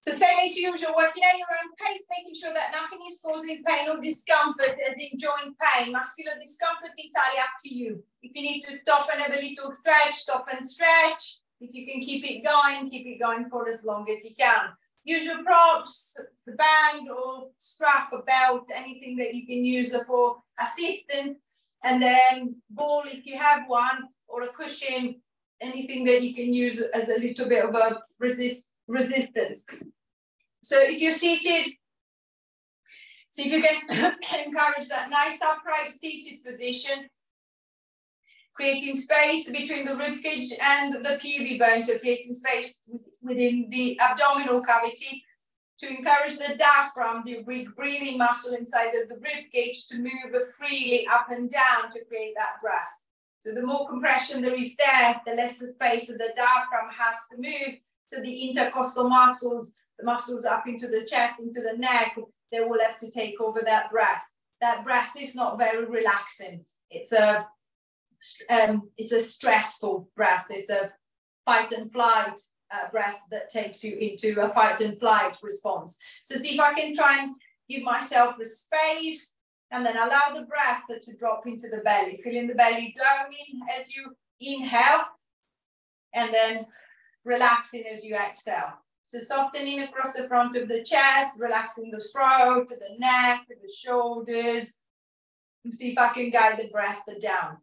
The same as usual, working at your own pace, making sure that nothing is causing pain or discomfort, as in joint pain. Muscular discomfort, entirely up to you. If you need to stop and have a little stretch, stop and stretch. If you can keep it going for as long as you can. Usual props, the band or strap, a belt, anything that you can use for assistance. And then ball, if you have one, or a cushion, anything that you can use as a little bit of a resistance. So if you're seated, see if you can encourage that nice upright seated position, creating space between the ribcage and the pubic bone, so creating space within the abdominal cavity to encourage the diaphragm, the big breathing muscle inside of the ribcage, to move freely up and down to create that breath. So the more compression there is there, the less space that the diaphragm has to move. So the intercostal muscles, the muscles up into the chest, into the neck, they will have to take over that breath. That breath is not very relaxing. It's a stressful breath. It's a fight and flight breath that takes you into a fight and flight response. So see if I can try and give myself a space and then allow the breath to drop into the belly. Feeling the belly going as you inhale and then relaxing as you exhale. So softening across the front of the chest, relaxing the throat, the neck, the shoulders. And see if I can guide the breath down.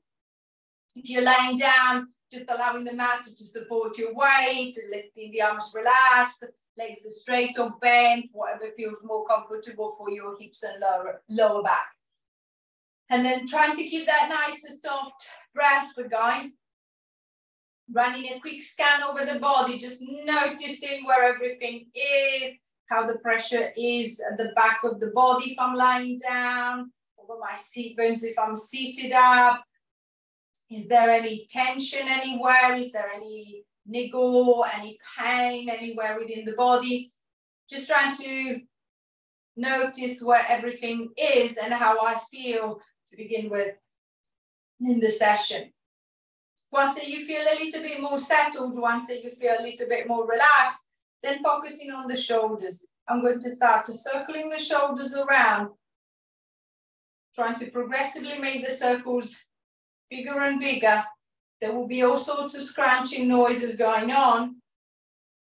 If you're laying down, just allowing the mat to support your weight, lifting the arms relaxed, legs are straight or bent, whatever feels more comfortable for your hips and lower back. And then trying to keep that nice and soft breath going. Running a quick scan over the body, just noticing where everything is, how the pressure is at the back of the body if I'm lying down, over my seat bones if I'm seated up. Is there any tension anywhere? Is there any niggle, any pain anywhere within the body? Just trying to notice where everything is and how I feel to begin with in the session. Once that you feel a little bit more settled, once that you feel a little bit more relaxed, then focusing on the shoulders. I'm going to start circling the shoulders around, trying to progressively make the circles bigger and bigger. There will be all sorts of scrunching noises going on.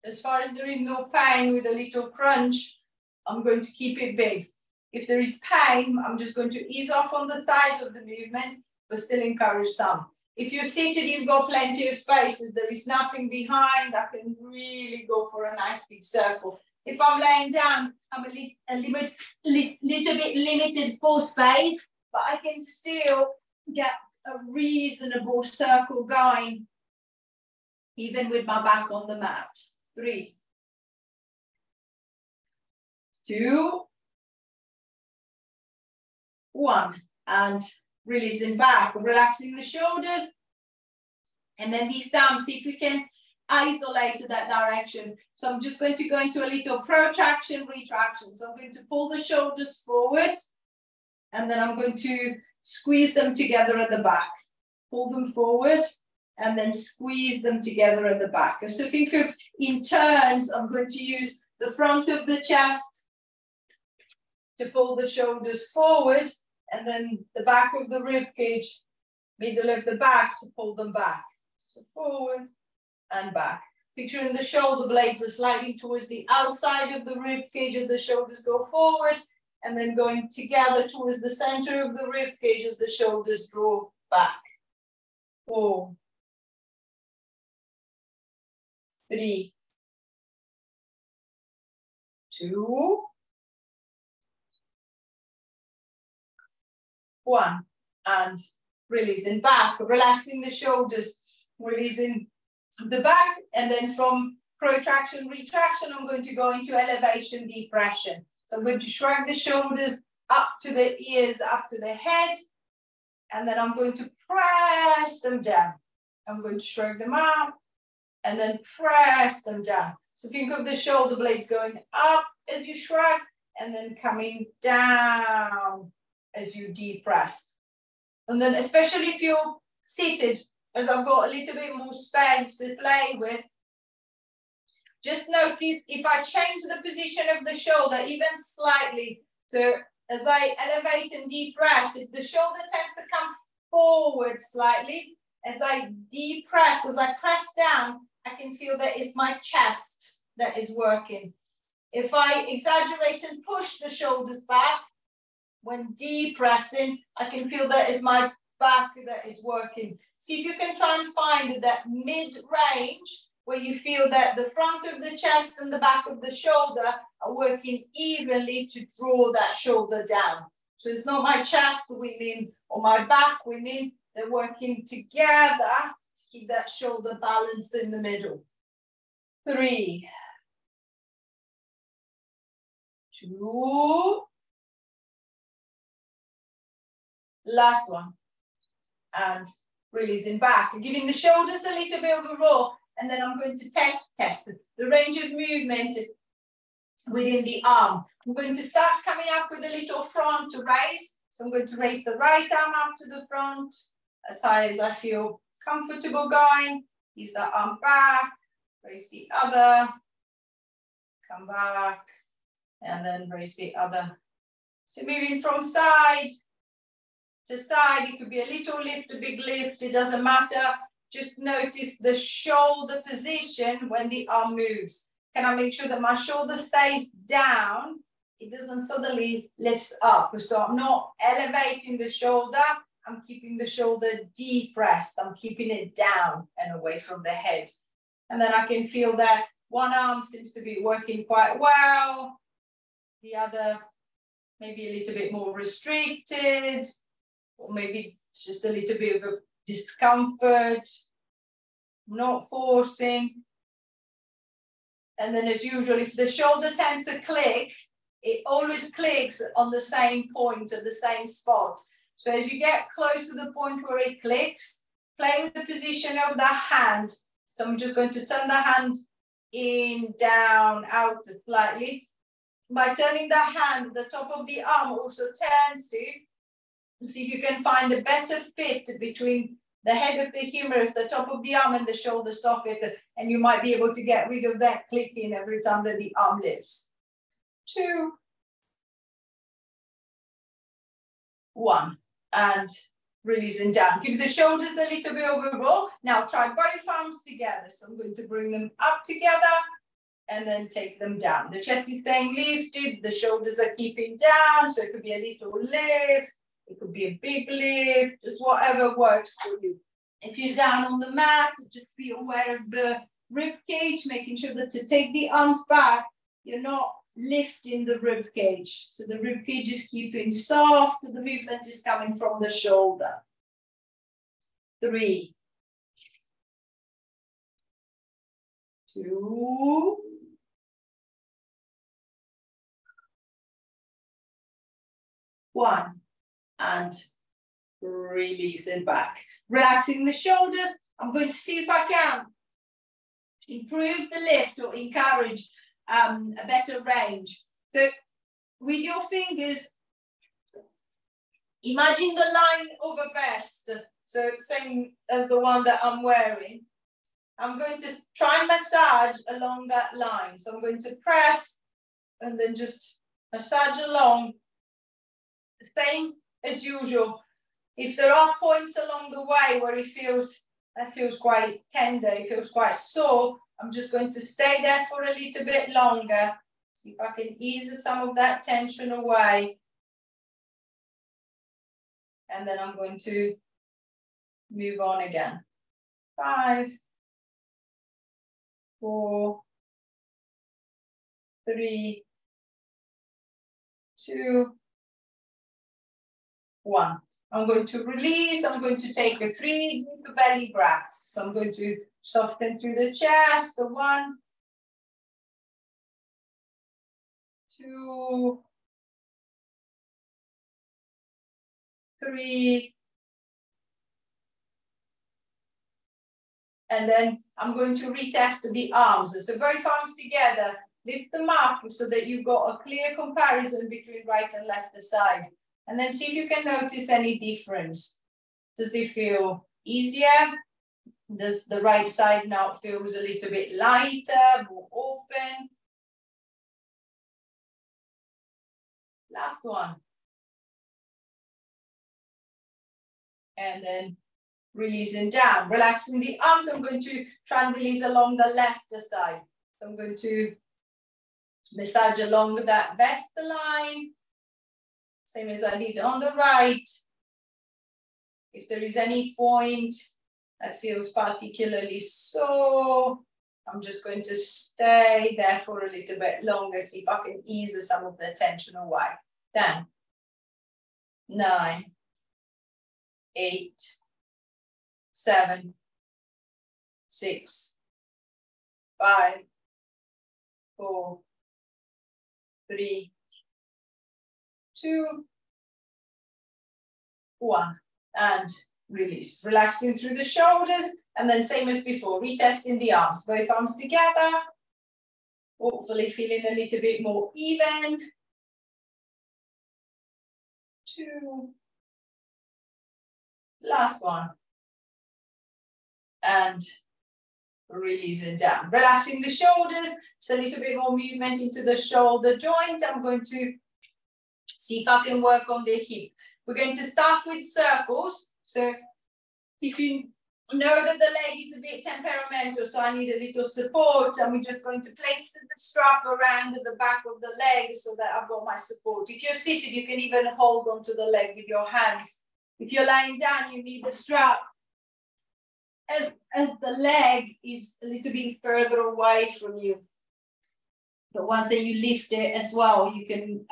As far as there is no pain with a little crunch, I'm going to keep it big. If there is pain, I'm just going to ease off on the size of the movement, but still encourage some. If you're seated, you've got plenty of spaces. There is nothing behind. I can really go for a nice big circle. If I'm laying down, I'm a little bit limited for space, but I can still get a reasonable circle going, even with my back on the mat. 3, 2, 1, and releasing back, relaxing the shoulders. And then this time, see if we can isolate that direction. So I'm just going to go into a little protraction, retraction. So I'm going to pull the shoulders forward, and then I'm going to squeeze them together at the back. Pull them forward, and then squeeze them together at the back. So think of, in turns, I'm going to use the front of the chest to pull the shoulders forward, and then the back of the rib cage, middle of the back to pull them back. So forward and back. Picturing the shoulder blades are sliding towards the outside of the rib cage as the shoulders go forward, and then going together towards the center of the rib cage as the shoulders draw back. 4, 3, 2, 1, and releasing back, relaxing the shoulders, releasing the back, and then from protraction, retraction, I'm going to go into elevation, depression. So I'm going to shrug the shoulders up to the ears, up to the head, and then I'm going to press them down. I'm going to shrug them up, and then press them down. So think of the shoulder blades going up as you shrug, and then coming down as you depress. And then especially if you're seated, as I've got a little bit more space to play with. Just notice if I change the position of the shoulder even slightly, so as I elevate and depress, if the shoulder tends to come forward slightly, as I depress, as I press down, I can feel that it's my chest that is working. If I exaggerate and push the shoulders back, when depressing, I can feel that it's my back that is working. See if you can try and find that mid-range where you feel that the front of the chest and the back of the shoulder are working evenly to draw that shoulder down. So it's not my chest winning or my back winning, they're working together to keep that shoulder balanced in the middle. 3, 2, last one, and releasing back, giving the shoulders a little bit of a roll, and then I'm going to test the range of movement within the arm. I'm going to start coming up with a little front to raise, so I'm going to raise the right arm up to the front, as high as I feel comfortable going, use the arm back, raise the other, come back, and then raise the other. So moving from side to side, it could be a little lift, a big lift, it doesn't matter. Just notice the shoulder position when the arm moves. Can I make sure that my shoulder stays down? It doesn't suddenly lifts up. So I'm not elevating the shoulder, I'm keeping the shoulder depressed. I'm keeping it down and away from the head. And then I can feel that one arm seems to be working quite well. The other maybe a little bit more restricted, or maybe just a little bit of discomfort, not forcing. And then as usual, if the shoulder tends to click, it always clicks on the same point at the same spot. So as you get close to the point where it clicks, play with the position of the hand. So I'm just going to turn the hand in, down, out slightly. By turning the hand, the top of the arm also turns to, see if you can find a better fit between the head of the humerus, the top of the arm and the shoulder socket, and you might be able to get rid of that clicking every time that the arm lifts. 2, 1, and releasing down. Give the shoulders a little bit of a roll. Now try both arms together. So I'm going to bring them up together and then take them down. The chest is staying lifted, the shoulders are keeping down, so it could be a little lift, it could be a big lift, just whatever works for you. If you're down on the mat, just be aware of the rib cage, making sure that to take the arms back, you're not lifting the rib cage. So the rib cage is keeping soft, the movement is coming from the shoulder. 3, 2, 1, and releasing back. Relaxing the shoulders. I'm going to see if I can improve the lift or encourage a better range. So with your fingers, imagine the line of a vest. So same as the one that I'm wearing. I'm going to try and massage along that line. So I'm going to press and then just massage along. Same as usual. If there are points along the way where it feels quite tender, it feels quite sore, I'm just going to stay there for a little bit longer. See if I can ease some of that tension away. And then I'm going to move on again. 5, 4, 3, 2, 1. I'm going to release. I'm going to take a 3 deep belly breaths. So I'm going to soften through the chest. 1, 2, 3. And then I'm going to retest the arms. So both arms together, lift them up so that you've got a clear comparison between right and left side. And then see if you can notice any difference. Does it feel easier, Does the right side now feels a little bit lighter, more open? Last one. And then releasing down, relaxing the arms. I'm going to try and release along the left side. So I'm going to massage along that vest line, same as I did on the right. If there is any point that feels particularly sore, I'm just going to stay there for a little bit longer, see if I can ease some of the tension away. 10, 9, 8, 7, 6, 5, 4, 3, 2, 1, and release. Relaxing through the shoulders, and then same as before, retesting the arms, both arms together, hopefully feeling a little bit more even. 2, last one, and releasing down. Relaxing the shoulders, so a little bit more movement into the shoulder joint. I'm going to see if I can work on the hip. We're going to start with circles. So if you know that the leg is a bit temperamental, so I need a little support, and we're just going to place the strap around the back of the leg so that I've got my support. If you're seated, you can even hold onto the leg with your hands. If you're lying down, you need the strap as the leg is a little bit further away from you. But once that you lift it as well, you can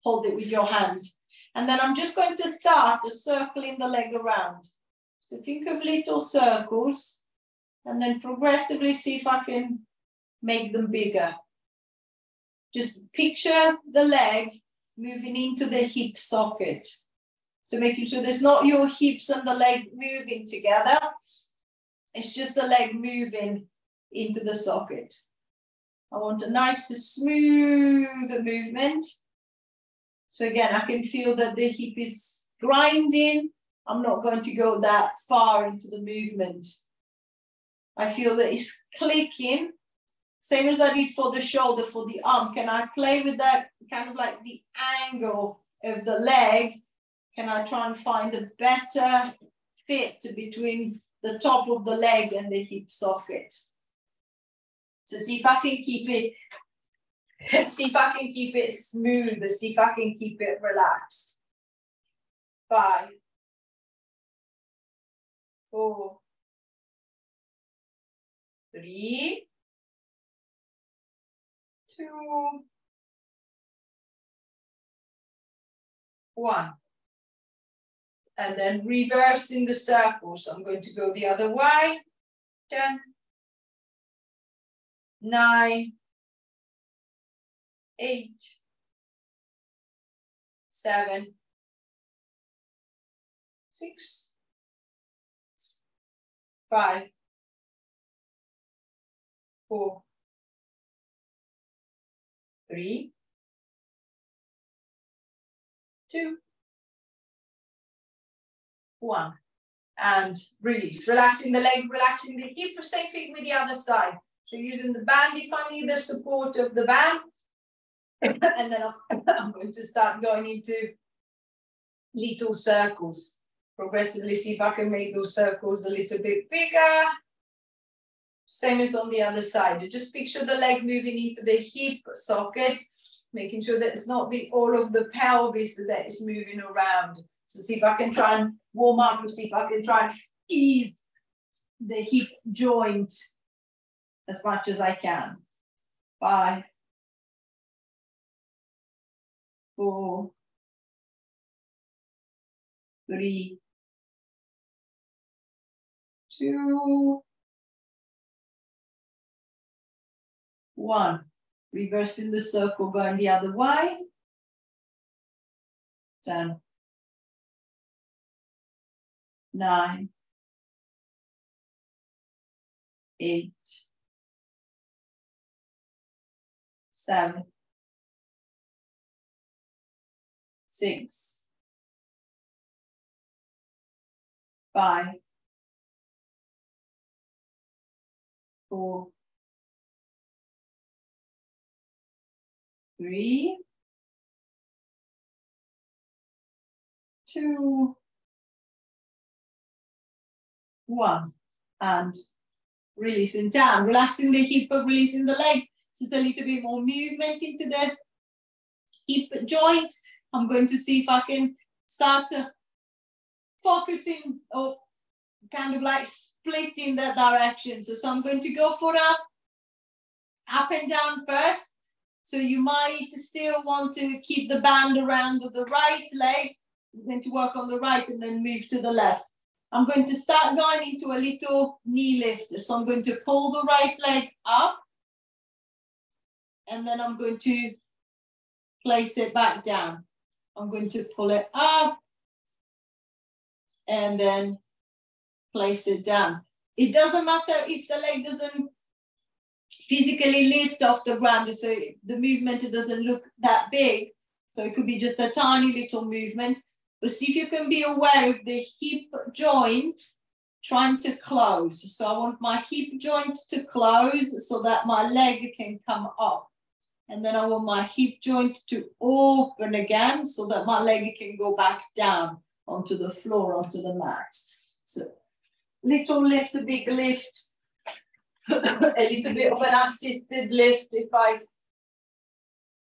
hold it with your hands. And then I'm just going to start circling the leg around. So think of little circles and then progressively see if I can make them bigger. Just picture the leg moving into the hip socket. So making sure there's not your hips and the leg moving together. It's just the leg moving into the socket. I want a nice smooth movement. So again, I can feel that the hip is grinding. I'm not going to go that far into the movement. I feel that it's clicking. Same as I did for the shoulder, for the arm. Can I play with that kind of like the angle of the leg? Can I try and find a better fit between the top of the leg and the hip socket? So see if I can keep it, see if I can keep it smooth, see if I can keep it relaxed. 5, 4, 3, 2, 1. And then reversing the circle. So I'm going to go the other way. 10, 9, 8, 7, 6, 5, 4, 3, 2, 1. And release. Relaxing the leg, relaxing the hip. Same thing with the other side. So using the band if I need the support of the band. And then I'm going to start going into little circles. Progressively see if I can make those circles a little bit bigger. Same as on the other side. Just picture the leg moving into the hip socket, making sure that it's not all of the pelvis that is moving around. So see if I can try and warm up, or see if I can try and ease the hip joint as much as I can. 5, 4, 3, 2, 1. Reversing the circle, going the other way. 10, 9, 8, 7, 6, 5, 4, 3, 2, 1. And releasing down, relaxing the hip, but releasing the leg. Just a little bit more movement into the hip joint. I'm going to see if I can start focusing or kind of like splitting the direction. So I'm going to go for a up and down first. So you might still want to keep the band around the right leg. I'm going to work on the right and then move to the left. I'm going to start going into a little knee lift. So I'm going to pull the right leg up. And then I'm going to place it back down. I'm going to pull it up. And then place it down. It doesn't matter if the leg doesn't physically lift off the ground, so the movement doesn't look that big. So it could be just a tiny little movement. But see if you can be aware of the hip joint trying to close. So I want my hip joint to close so that my leg can come up. And then I want my hip joint to open again so that my leg can go back down onto the floor, onto the mat. So little lift, a big lift, a little bit of an assisted lift if I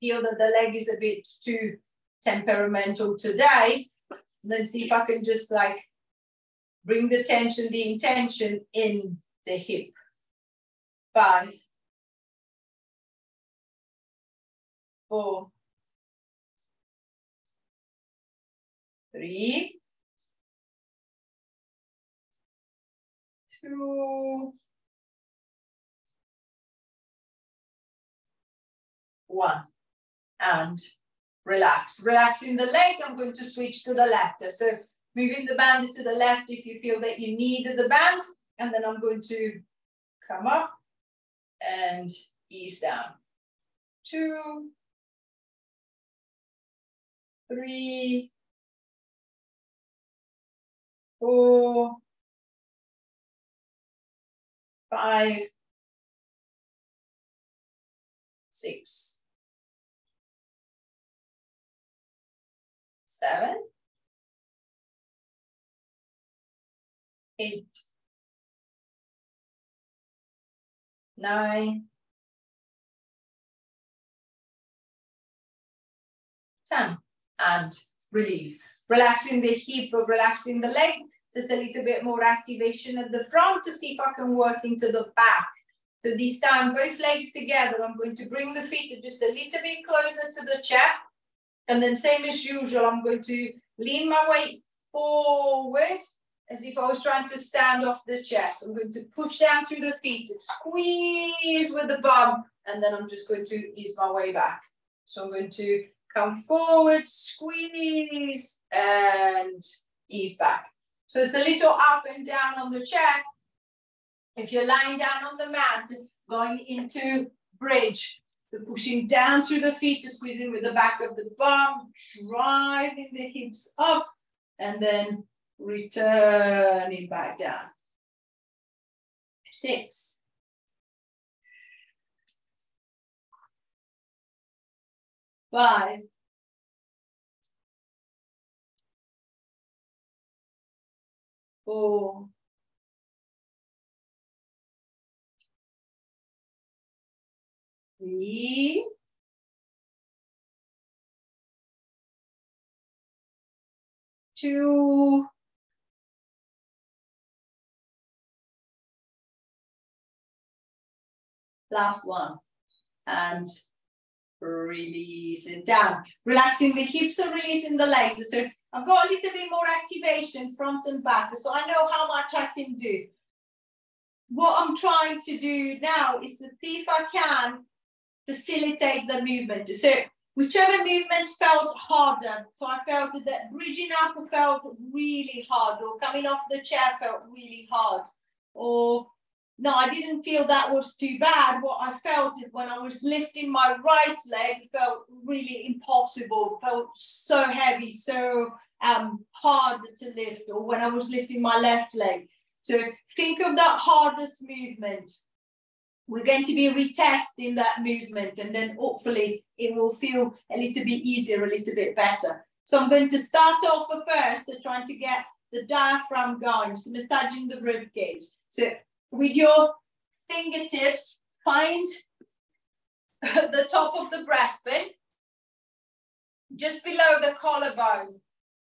feel that the leg is a bit too temperamental today. And then see if I can just like bring the tension, the intention in the hip. 5, 4, 3, 2, 1. And relax. Relaxing the leg, I'm going to switch to the left. So moving the band to the left if you feel that you need the band. And then I'm going to come up and ease down. 2, 3, 4, 5, 6, 7, 8, 9, 10. And release. Relaxing the hip or relaxing the leg. Just a little bit more activation at the front to see if I can work into the back. So this time, both legs together. I'm going to bring the feet just a little bit closer to the chair. And then same as usual, I'm going to lean my weight forward as if I was trying to stand off the chair. So I'm going to push down through the feet, squeeze with the bum, and then I'm just going to ease my way back. So I'm going to come forward, squeeze, and ease back. So it's a little up and down on the chair. If you're lying down on the mat, going into bridge. So pushing down through the feet, squeezing with the back of the bum, driving the hips up, and then returning back down. 6. 5. 4. 3. 2. 1. And release it down. Relaxing the hips and releasing the legs. So I've got a little bit more activation front and back. So I know how much I can do. What I'm trying to do now is to see if I can facilitate the movement. So whichever movement felt harder. So I felt that bridging up felt really hard, or coming off the chair felt really hard, or no, I didn't feel that was too bad. What I felt is when I was lifting my right leg, it felt really impossible, felt so heavy, so hard to lift, or when I was lifting my left leg. So think of that hardest movement we're going to be retesting that movement, and then hopefully it will feel a little bit easier, a little bit better. So I'm going to start off first, trying to get the diaphragm going, so massaging the rib cage. So with your fingertips, find the top of the breastbone, just below the collarbone.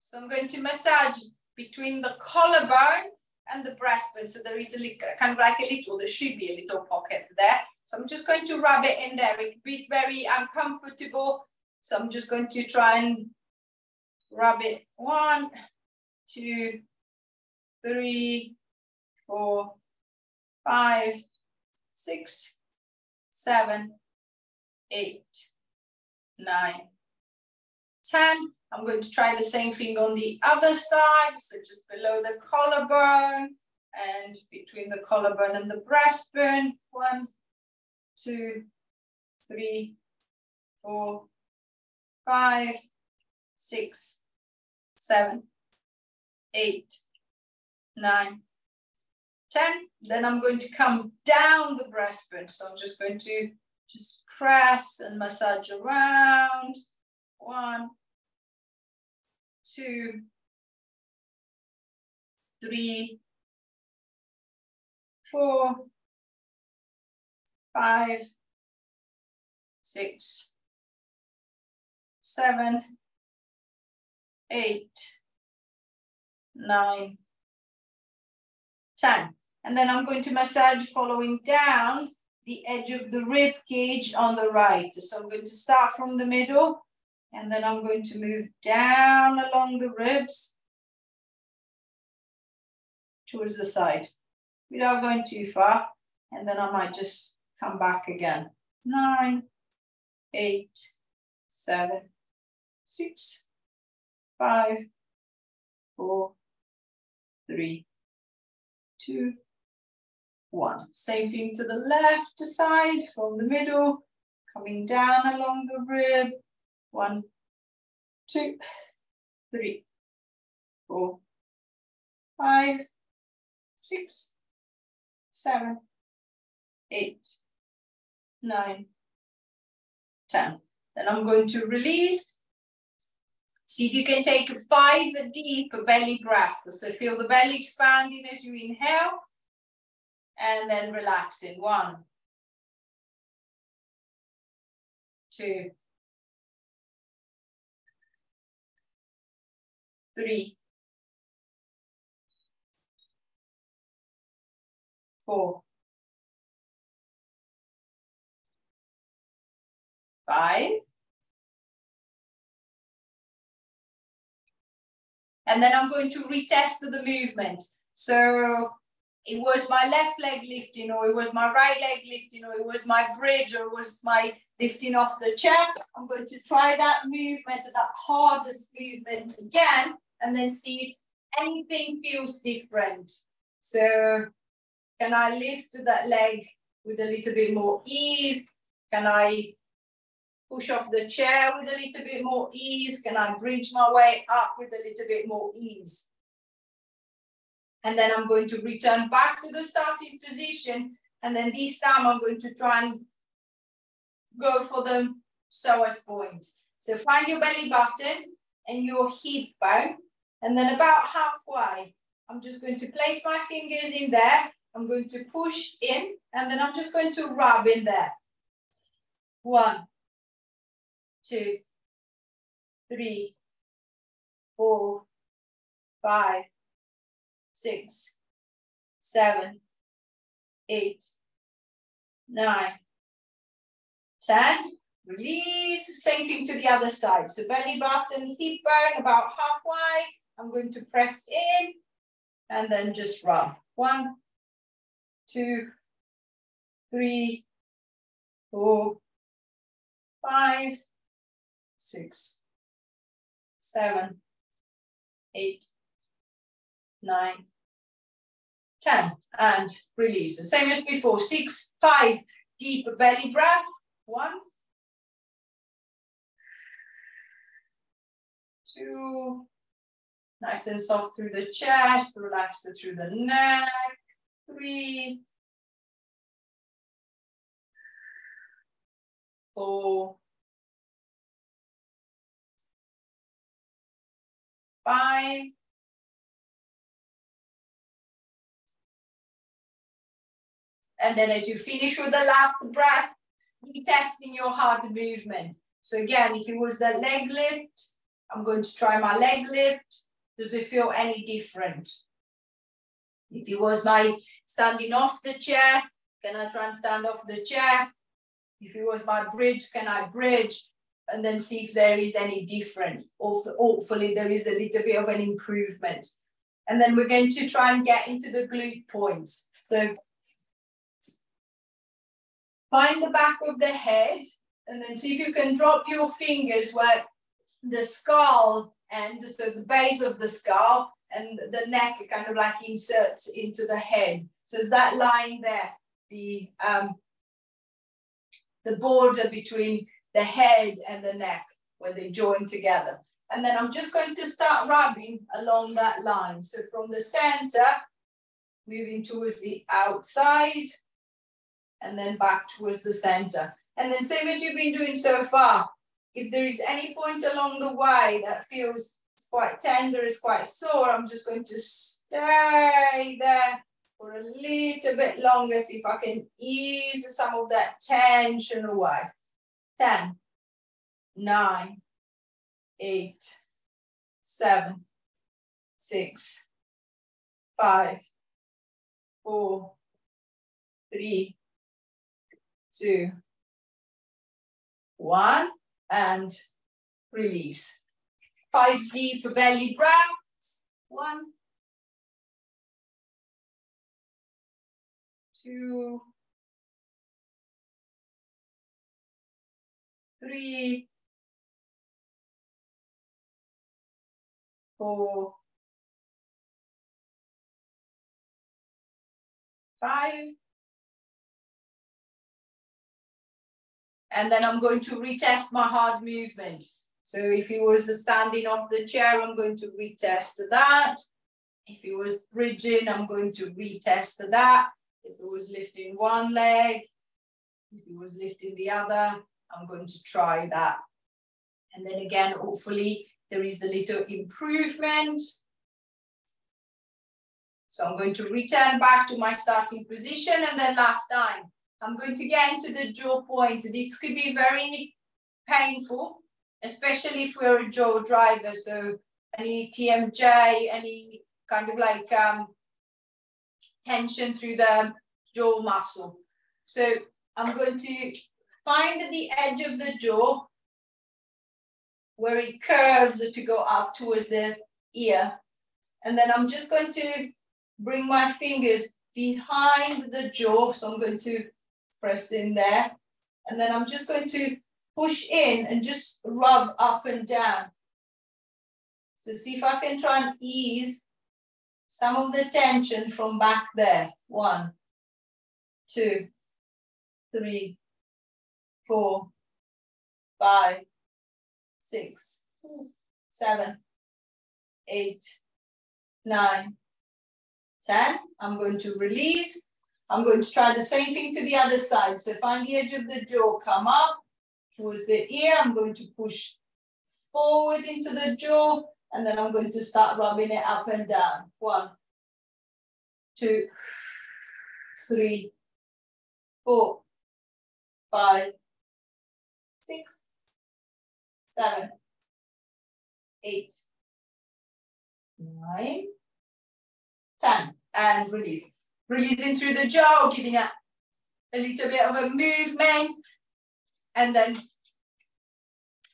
So I'm going to massage between the collarbone and the breastbone. So there is a little, kind of like a little, there should be a little pocket there. So I'm just going to rub it in there. It can be very uncomfortable. So I'm just going to try and rub it. 1, 2, 3, 4, 5, 6, 7, 8, 9, 10. I'm going to try the same thing on the other side. So just below the collarbone and between the collarbone and the breastbone. 1, 2, 3, 4, 5, 6, 7, 8, 9, 10. Then I'm going to come down the breastbone. So I'm just going to just press and massage around. 1, 2, 3, 4, 5, 6, 7, 8, 9, 10. And then I'm going to massage following down the edge of the rib cage on the right. So I'm going to start from the middle, and then I'm going to move down along the ribs towards the side without going too far. And then I might just come back again. 9, 8, 7, 6, 5, 4, 3, 2, 1. Same thing to the left side from the middle, coming down along the rib. 1, 2, 3, 4, 5, 6, 7, 8, 9, 10. Then I'm going to release. See if you can take 5 deep belly breaths. So feel the belly expanding as you inhale, and then relaxing. 1, 2, 3, 4, 5. And then I'm going to retest the movement. So it was my left leg lifting, or it was my right leg lifting, or it was my bridge, or it was my lifting off the chair. I'm going to try that movement, that hardest movement again, and then see if anything feels different. So can I lift that leg with a little bit more ease? Can I push off the chair with a little bit more ease? Can I bridge my way up with a little bit more ease? And then I'm going to return back to the starting position. And then this time I'm going to try and go for the psoas point. So find your belly button and your hip bone. And then about halfway, I'm just going to place my fingers in there. I'm going to push in, and then I'm just going to rub in there. 1, 2, 3, 4, 5, 6, 7, 8, 9, 10. Release. Same thing to the other side. So belly button, hip bone, about halfway. I'm going to press in and then just rub. 1, 2, 3, 4, 5, 6, 7, 8, 9, 10. And release. The same as before. 6, 5. Deep belly breath. 1, 2. Nice and soft through the chest. Relax through the neck. 3, 4, 5, and then as you finish with the last breath, retesting your heart movement. So again, if it was the leg lift, I'm going to try my leg lift. Does it feel any different? If it was my standing off the chair, can I try and stand off the chair? If it was my bridge, can I bridge? And then see if there is any different. Hopefully there is a little bit of an improvement. And then we're going to try and get into the glute points. So find the back of the head and then see if you can drop your fingers where the skull and so the base of the skull and the neck kind of like inserts into the head. So it's that line there, the border between the head and the neck where they join together. And then I'm just going to start rubbing along that line. So from the center, moving towards the outside, and then back towards the center. And then same as you've been doing so far, if there is any point along the way that feels it's quite tender, it's quite sore, I'm just going to stay there for a little bit longer, see if I can ease some of that tension away. 10, 9, 8, 7, 6, 5, 4, 3, 2, 1, and release. 5 deep belly breaths. 1, 2, 3, 4, 5. And then I'm going to retest my heart movement. So if it was standing off the chair, I'm going to retest that. If it was bridging, I'm going to retest that. If it was lifting one leg, if it was lifting the other, I'm going to try that. And then again, hopefully there is a little improvement. So I'm going to return back to my starting position. And then last time, I'm going to get into the jaw point. This could be very painful, especially if we're a jaw driver. So any TMJ, any kind of like tension through the jaw muscle. So I'm going to find the edge of the jaw where it curves to go up towards the ear. And then I'm just going to bring my fingers behind the jaw. So I'm going to press in there. And then I'm just going to push in and just rub up and down. So see if I can try and ease some of the tension from back there. 1, 2, 3, 4, 5, 6, 7, 8, 9, 10. I'm going to release. I'm going to try the same thing to the other side. So find the edge of the jaw, come up towards the ear. I'm going to push forward into the jaw, and then I'm going to start rubbing it up and down. 1, 2, 3, 4, 5, 6, 7, 8, 9, 10. And release. Releasing through the jaw, giving it a little bit of a movement. And then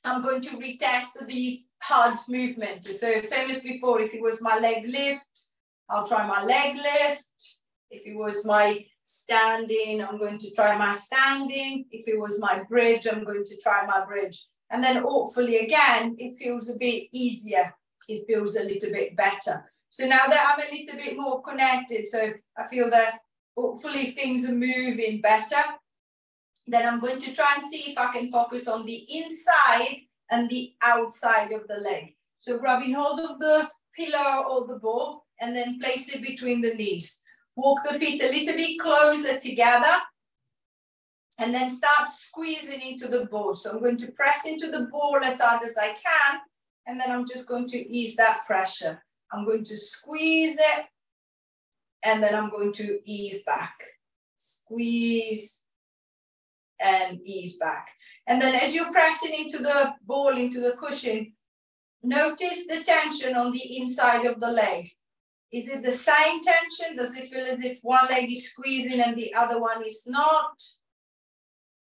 I'm going to retest the heart movement. So same as before, if it was my leg lift, I'll try my leg lift. If it was my standing, I'm going to try my standing. If it was my bridge, I'm going to try my bridge. And then hopefully again, it feels a bit easier. It feels a little bit better. So now that I'm a little bit more connected, so I feel that hopefully things are moving better, then I'm going to try and see if I can focus on the inside and the outside of the leg. So grabbing hold of the pillow or the ball and then place it between the knees. Walk the feet a little bit closer together. And then start squeezing into the ball. So I'm going to press into the ball as hard as I can. And then I'm just going to ease that pressure. I'm going to squeeze it. And then I'm going to ease back. Squeeze and ease back. And then as you're pressing into the ball, into the cushion, notice the tension on the inside of the leg. Is it the same tension? Does it feel as if one leg is squeezing and the other one is not?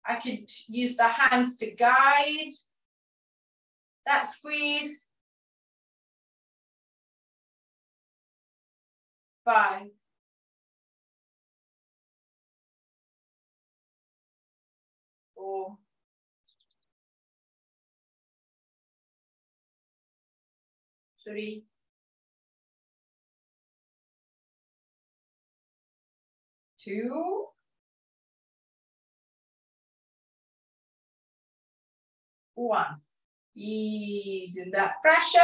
I could use the hands to guide that squeeze. 5. 4. 3. 2. 1. Easing that pressure.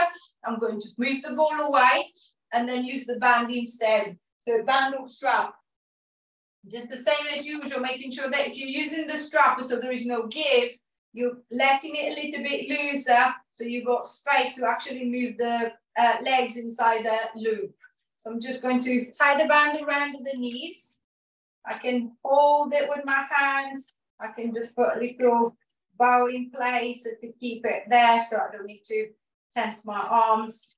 I'm going to move the ball away and then use the band instead. So band or strap. Just the same as usual, making sure that if you're using the strap so there is no give, you're letting it a little bit looser so you've got space to actually move the legs inside the loop. So I'm just going to tie the band around the knees. I can hold it with my hands. I can just put a little bow in place to keep it there so I don't need to tense my arms,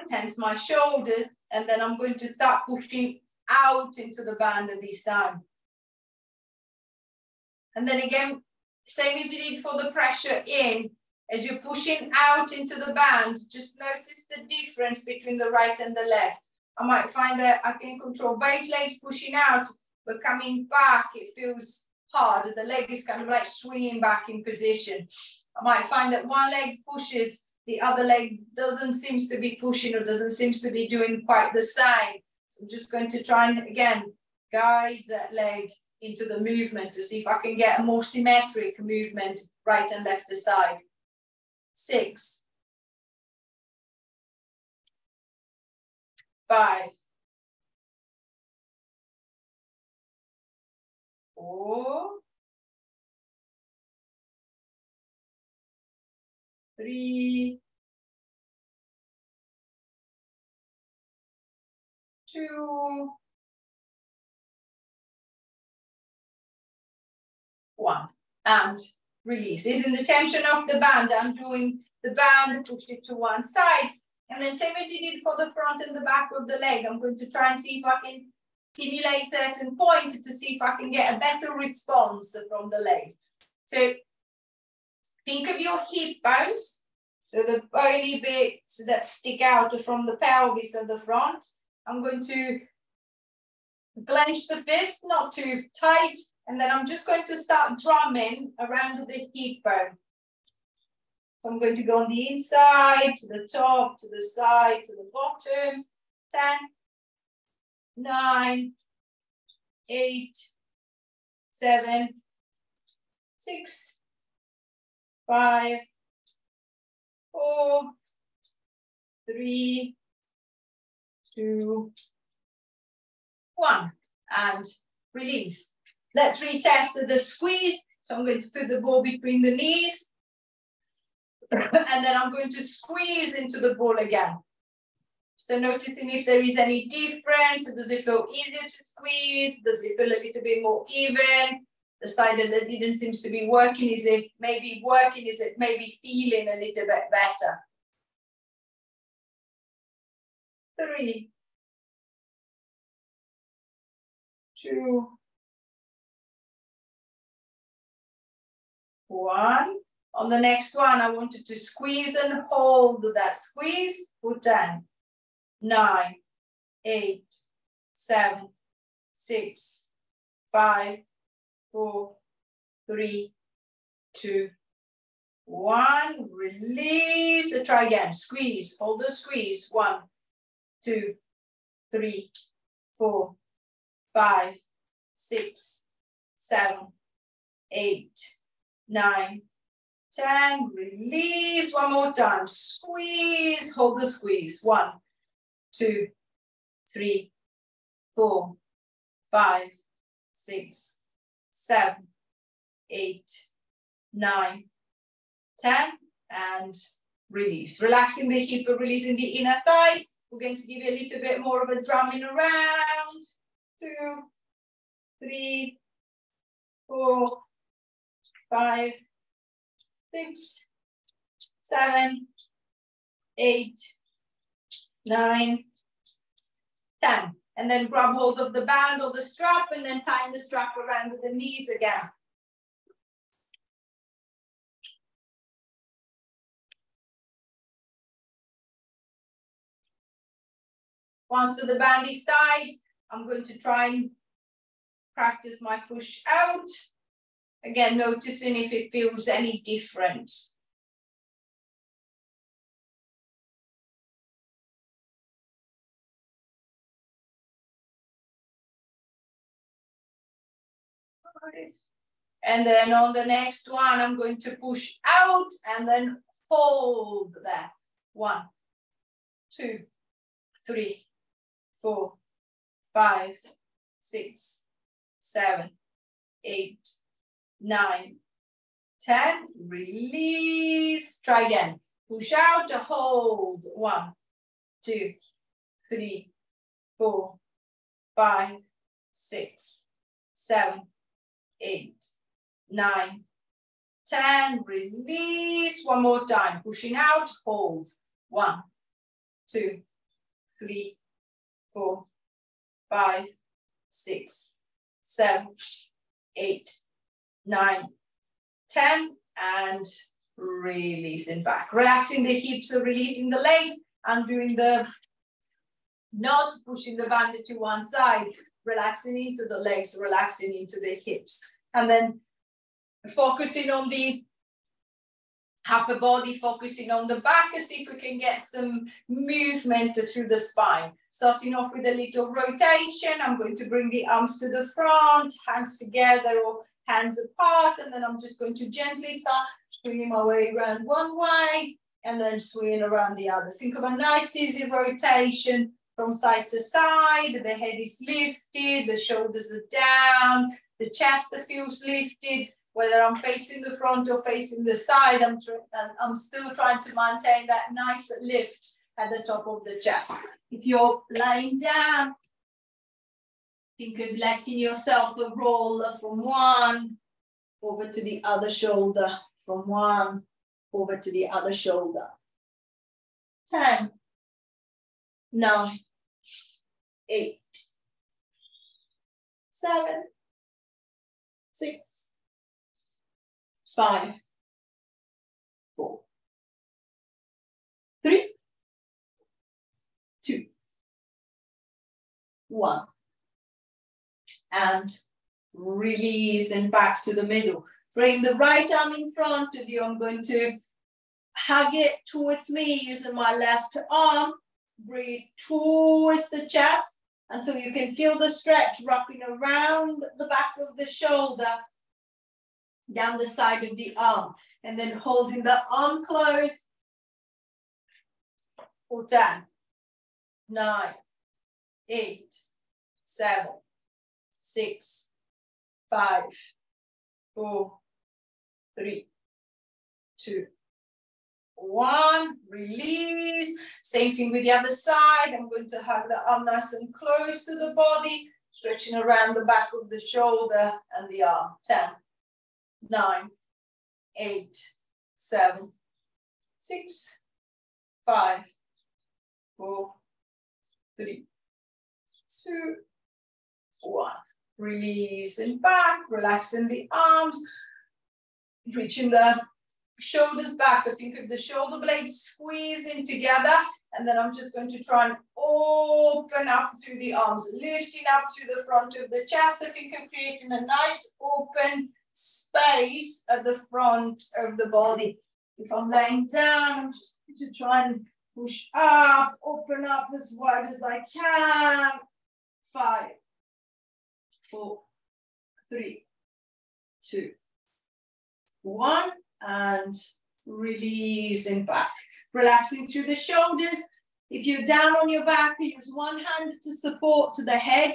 tense my shoulders, and then I'm going to start pushing out into the band at this time. And then again, same as you did for the pressure in, as you're pushing out into the band, just notice the difference between the right and the left. I might find that I can control both legs pushing out, but coming back, it feels hard. The leg is kind of like swinging back in position. I might find that one leg pushes, the other leg doesn't seem to be pushing or doesn't seem to be doing quite the same. So I'm just going to try and, again, guide that leg into the movement to see if I can get a more symmetric movement right and left side. 6. 5. 4. 3. 2. 1. And release. Even the tension of the band, I'm doing the band, push it to one side. And then same as you did for the front and the back of the leg, I'm going to try and see if I can stimulate certain point to see if I can get a better response from the leg. So think of your hip bones, so the bony bits that stick out from the pelvis at the front. I'm going to clench the fist, not too tight, and then I'm just going to start drumming around the hip bone. So I'm going to go on the inside, to the top, to the side, to the bottom. 10, 9, 8, 7, 6, 5, 4, 3, 2, 1. And release. Let's retest the squeeze. So I'm going to put the ball between the knees. And then I'm going to squeeze into the ball again. So noticing if there is any difference. Does it feel easier to squeeze? Does it feel a little bit more even? The side that didn't seem to be working, is it maybe working? Is it maybe feeling a little bit better? 3, 2, 1. On the next one, I wanted to squeeze and hold that squeeze for 10, 9, 8, 7, 6, 5, 4, 3, 2, 1. Release. So try again. Squeeze. Hold the squeeze. 1, 2, 3, 4, 5, 6, 7, 8, 9, 10. Release. One more time. Squeeze. Hold the squeeze. 1, 2, 3, 4, 5, 6, 7, 8, 9, 10, and release. Relaxing the hip, releasing the inner thigh. We're going to give you a little bit more of a drumming around. 2, 3, 4, 5, 6, 7, 8, 9, 10. And then grab hold of the band or the strap and then tie the strap around with the knees again. Once the band is tied, I'm going to try and practice my push out. Again, noticing if it feels any different. And then on the next one, I'm going to push out and then hold there. 1, 2, 3, 4, 5, 6, 7, 8, 9, 10. Release. Try again. Push out to hold. 1, 2, 3, 4, 5, 6, 7, 8, 9, 10. Release. One more time. Pushing out. Hold. 1, 2, 3, 4, 5, 6, 7, 8, 9, 10. And releasing back. Relaxing the hips, so releasing the legs and doing the not pushing the band to one side. Relaxing into the legs, relaxing into the hips. And then focusing on the upper body, focusing on the back, and see if we can get some movement through the spine. Starting off with a little rotation. I'm going to bring the arms to the front, hands together or hands apart, and then I'm just going to gently start swinging my way around one way and then swinging around the other. Think of a nice easy rotation from side to side. The head is lifted, the shoulders are down, the chest feels lifted. Whether I'm facing the front or facing the side, I'm still trying to maintain that nice lift at the top of the chest. If you're lying down, think of letting yourself roll from one over to the other shoulder, from one over to the other shoulder. 10, 9, 8, 7, 6, 5, 4, 3, 2, 1. And release and back to the middle. Bring the right arm in front of you. I'm going to hug it towards me using my left arm. Breathe towards the chest until you can feel the stretch wrapping around the back of the shoulder, down the side of the arm, and then holding the arm closed for 10, 9, 8, 7, 6, 5, 4, 3, 2, 1. Release. Same thing with the other side. I'm going to hug the arm nice and close to the body, stretching around the back of the shoulder and the arm. 10, 9, 8, 7, 6, 5, 4, 3, 2, 1. Release and back, relaxing the arms, reaching the shoulders back. I think of the shoulder blades squeezing together, and then I'm just going to try and open up through the arms, lifting up through the front of the chest. I think of creating a nice open space at the front of the body. If I'm laying down, I'm just going to try and push up, open up as wide as I can. 5, 4, 3, 2, 1, and releasing back. Relaxing through the shoulders. If you're down on your back, use one hand to support to the head.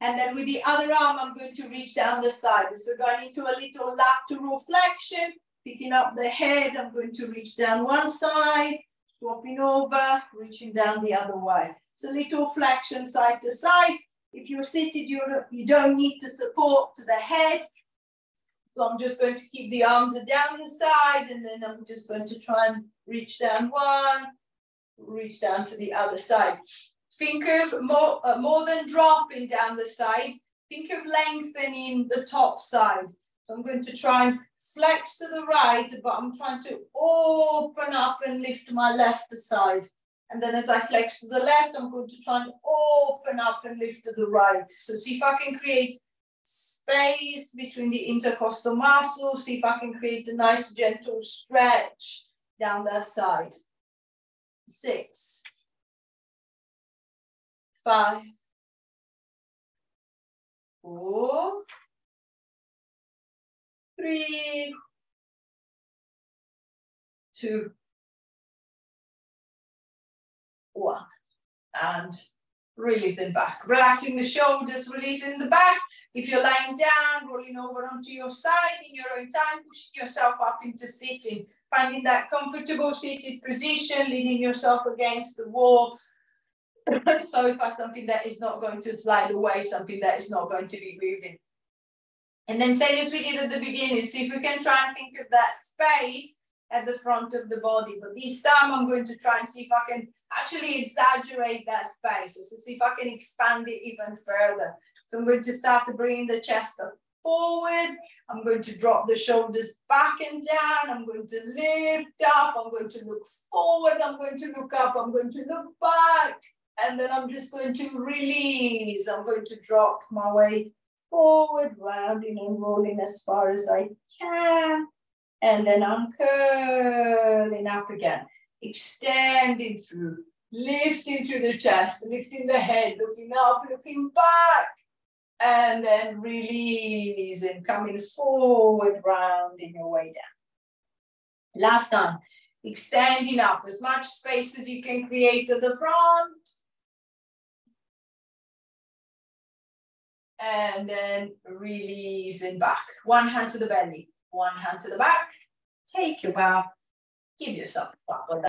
And then with the other arm, I'm going to reach down the side. So going into a little lateral flexion, picking up the head. I'm going to reach down one side, swapping over, reaching down the other way. So little flexion side to side. If you're seated, you don't need to support to the head. So I'm just going to keep the arms down the side, and then I'm just going to try and reach down one, reach down to the other side. Think of more than dropping down the side. Think of lengthening the top side. So I'm going to try and flex to the right, but I'm trying to open up and lift my left side. And then as I flex to the left, I'm going to try and open up and lift to the right. So see if I can create space between the intercostal muscles. See if I can create a nice gentle stretch down that side. 6, 5, 4, 3, 2, 1. And releasing back. Relaxing the shoulders, releasing the back. If you're lying down, rolling over onto your side in your own time, pushing yourself up into sitting. Finding that comfortable seated position, leaning yourself against the wall. Sofa, something that is not going to slide away, something that is not going to be moving. And then same as we did at the beginning, see if we can try and think of that space at the front of the body. But this time I'm going to try and see if I can actually exaggerate that space. So see if I can expand it even further. So I'm going to start to bring the chest up forward. I'm going to drop the shoulders back and down. I'm going to lift up. I'm going to look forward. I'm going to look up. I'm going to look back. And then I'm just going to release. I'm going to drop my way forward, rounding and rolling as far as I can. And then I'm curling up again, extending through, lifting through the chest, lifting the head, looking up, looking back. And then releasing, coming forward, rounding your way down. Last time, extending up as much space as you can create at the front. And then releasing back. One hand to the belly, one hand to the back. Take your bow, give yourself a clap on that.